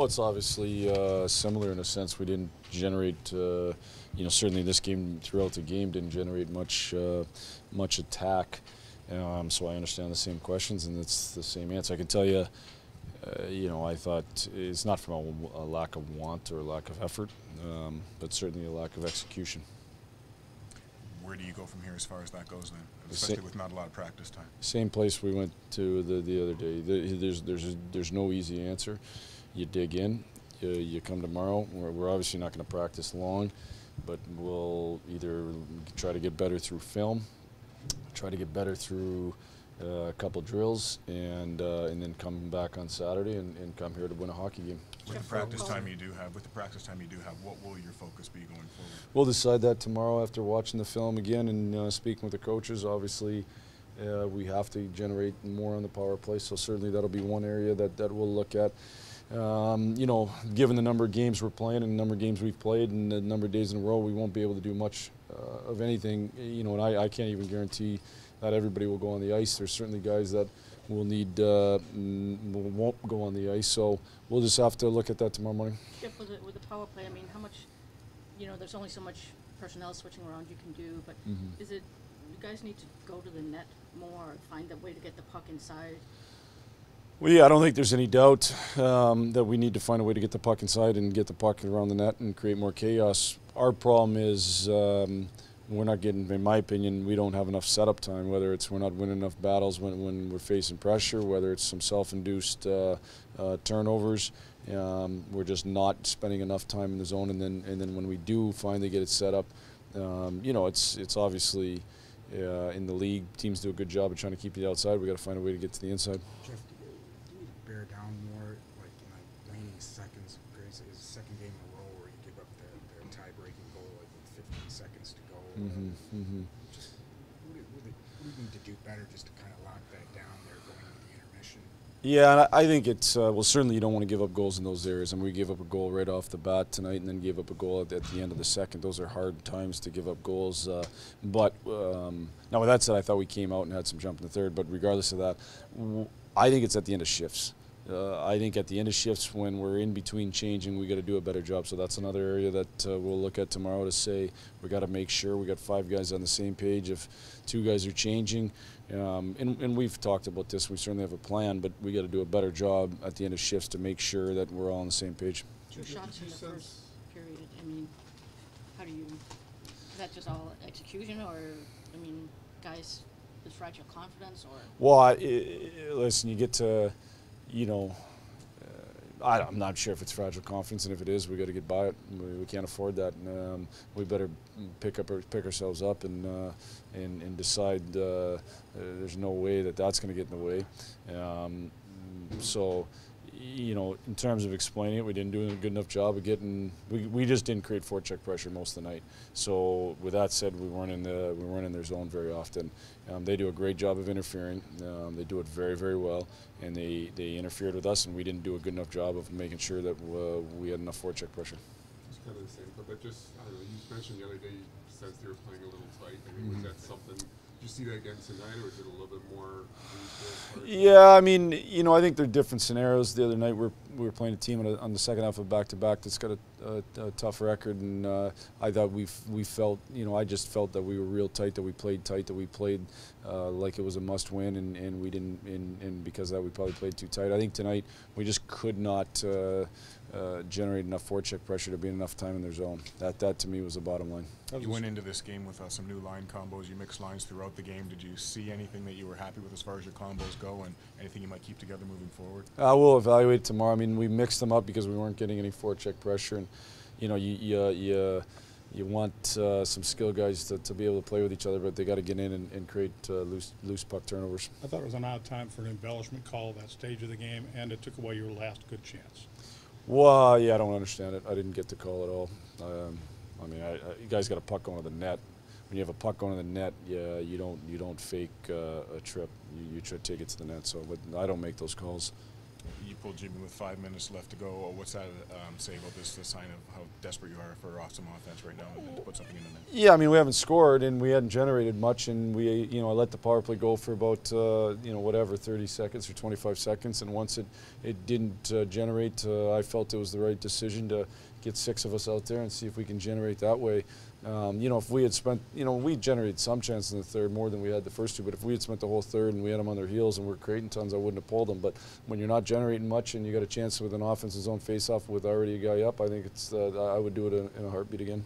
Well, it's obviously similar in a sense. We didn't generate, certainly this game, throughout the game, didn't generate much attack. So I understand the same questions, and it's the same answer. I can tell you, I thought it's not from a lack of want or a lack of effort, but certainly a lack of execution. Where do you go from here as far as that goes then, especially with not a lot of practice time? Same place we went to the other day. There's no easy answer. You dig in. You come tomorrow. We're obviously not going to practice long, but we'll either try to get better through film, try to get better through a couple drills, and then come back on Saturday and come here to win a hockey game. With the practice time you do have, what will your focus be going forward? We'll decide that tomorrow after watching the film again and speaking with the coaches. Obviously, we have to generate more on the power play, so certainly that'll be one area that we'll look at. Given the number of games we're playing and the number of games we've played and the number of days in a row, we won't be able to do much of anything. And I can't even guarantee that everybody will go on the ice. There's certainly guys that will won't go on the ice, so we'll just have to look at that tomorrow morning. Jeff, with the power play, I mean, how much, there's only so much personnel switching around you can do, but is it, you guys need to go to the net more or find a way to get the puck inside? Well, yeah, I don't think there's any doubt that we need to find a way to get the puck inside and get the puck around the net and create more chaos. Our problem is we're not getting, in my opinion, we don't have enough setup time, whether it's we're not winning enough battles when we're facing pressure, whether it's some self-induced turnovers. We're just not spending enough time in the zone, and then when we do finally get it set up, it's obviously in the league, teams do a good job of trying to keep you outside. We got to find a way to get to the inside. Jeff, do you bear down more, like in the waning seconds? Is the second game in a row where you give up their tie-breaking goal like with 15 seconds to go? Just what do you need to do better just to kind of lock that down there going into the intermission? Yeah, and I think it's well, certainly you don't want to give up goals in those areas. I mean, we gave up a goal right off the bat tonight, and then gave up a goal at the end of the second. Those are hard times to give up goals. But now with that said, I thought we came out and had some jump in the third. But regardless of that, I think it's at the end of shifts. I think at the end of shifts, when we're in between changing, we got to do a better job. So that's another area that we'll look at tomorrow to say we got to make sure we got 5 guys on the same page. If 2 guys are changing, and we've talked about this, we certainly have a plan, but we got to do a better job at the end of shifts to make sure that we're all on the same page. 2 shots in the first period. I mean, how do you? Is that just all execution, or I mean, guys with fragile confidence, or? Well, listen, you get to. I'm not sure if it's fragile confidence, and if it is, we got to get by it. We can't afford that. We better pick ourselves up and decide. There's no way that's going to get in the way. So, in terms of explaining it, we didn't do a good enough job of getting. We just didn't create forecheck pressure most of the night. So, with that said, we weren't in their zone very often. They do a great job of interfering. They do it very, very well, and they interfered with us, and we didn't do a good enough job of making sure that we had enough forecheck pressure. It's kind of the same, but just I don't know. You mentioned the other day you sensed they were playing a little tight. I mean, was that something? Did you see that again tonight, or was it a little bit more? Yeah, I mean, I think they're different scenarios. The other night we were playing a team on the second half of back-to-back that's got a tough record, and I thought we felt, I just felt that we were real tight, that we played tight, that we played like it was a must-win, and we didn't, and because of that we probably played too tight. I think tonight we just could not generate enough forecheck pressure to be enough time in their zone. That to me was the bottom line. You went into this game with some new line combos. You mixed lines throughout the game. Did you see anything that you were happy with as far as your combos go, and anything you might keep together moving forward? We'll evaluate tomorrow. I mean, we mixed them up because we weren't getting any forecheck pressure, and you want some skill guys to be able to play with each other, but they got to get in and create loose puck turnovers. I thought it was an odd time for an embellishment call at that stage of the game, and it took away your last good chance. Well, yeah, I don't understand it. I didn't get the call at all. I mean, you guys got a puck going to the net. When you have a puck going to the net, you don't fake a trip. You try to take it to the net. So, but I don't make those calls. You pulled Jimmy with 5 minutes left to go. What's that say about this? The sign of how desperate you are for some offense right now and to put something in the net. Yeah, I mean, we haven't scored and we hadn't generated much, and we, you know, I let the power play go for about, you know, whatever, 30 seconds or 25 seconds, and once it didn't generate, I felt it was the right decision to get 6 of us out there and see if we can generate that way. You know, if we had spent, you know, we generated some chance in the third, more than we had the first 2, but if we had spent the whole third and we had them on their heels and we're creating tons, I wouldn't have pulled them. But when you're not generating much and you got a chance with an offensive zone face-off with already a guy up, I think it's, I would do it in a heartbeat again.